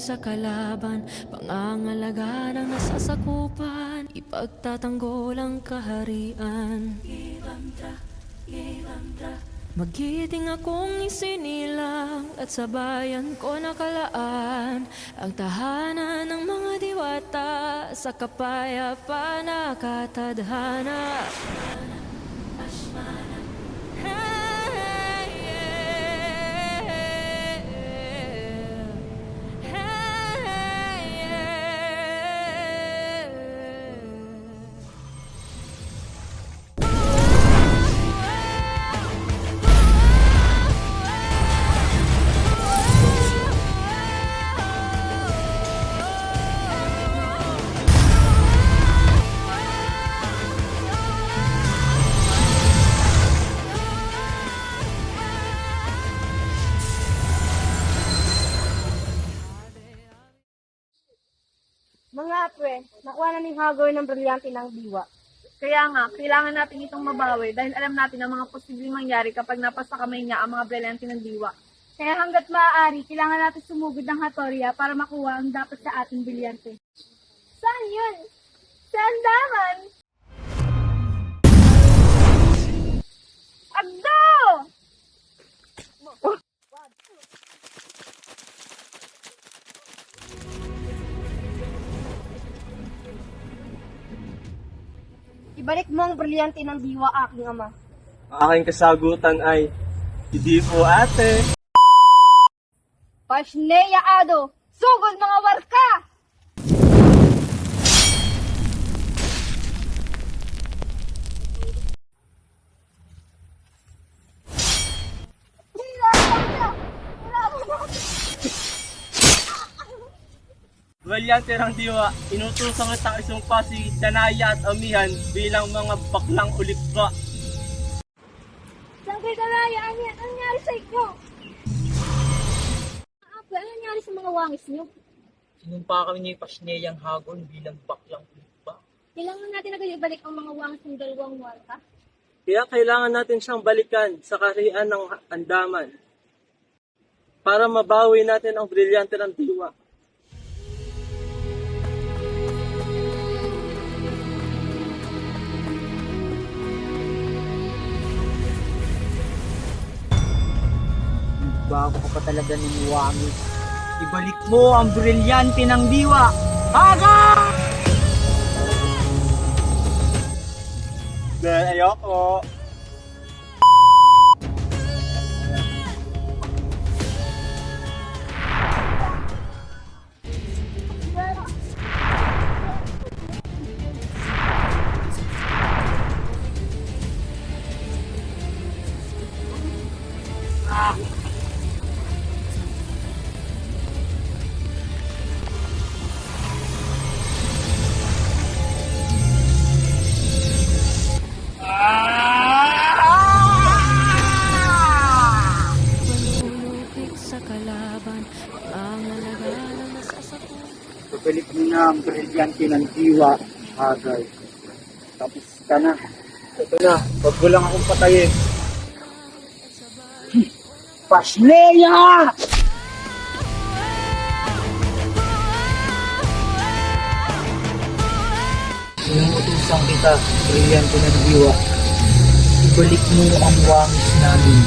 sa kalaban, pangangalaga ng nasasakupan, ipagtatanggol ang kaharian. Magiting akong isinilang at sa bayan ko nakalaan ang tahanan ng mga diwata sa kapayapaan na katadhana. Mga pre, nakuha na ni Hagor ng brilyante ng diwa. Kaya nga, kailangan natin itong mabawi dahil alam natin ang mga posibleng mangyari kapag napasa kamay niya ang mga brilyante ng diwa. Kaya hanggat maaari, kailangan natin sumugod ng Hatoria para makuha ang dapat sa ating brilyante. Saan yun? Sa andahan! Agdo! Ibalik mo ang brilyante ng diwa, aking ama. Ang aking kasagutan ay, hindi po ate. Pasneya Ado! Sugod mga warka! Brilyante ng diwa, inutusan kita isumpa si Danaya at Amihan bilang mga baklang ulikba. Sangkay Danaya, ano nangyari sa inyo? Apa, ano nangyari sa mga wangis niyo? Sinumpa kami ni Pasneyang Hagon bilang baklang ulikba. Kailangan natin agad ibalik ang mga wangis ng dalawang warka. Kaya kailangan natin siyang balikan sa kaharian ng Andaman para mabawi natin ang brilyante ng diwa. Bago ka pa talaga ng wangis. Ibalik mo ang brilyante ng diwa. Haga! Dahil ayoko. Panulupik sa kalaban, pangangalaga ng nasasakupan. Ibalik mo na ang brilyante ng diwa, Hagar. Tapos ka na. Ito na, wag mo lang akong patayin. Pasneya! Inuutusan kita, brilyante ng diwa. Ibalik mo ang wangis namin.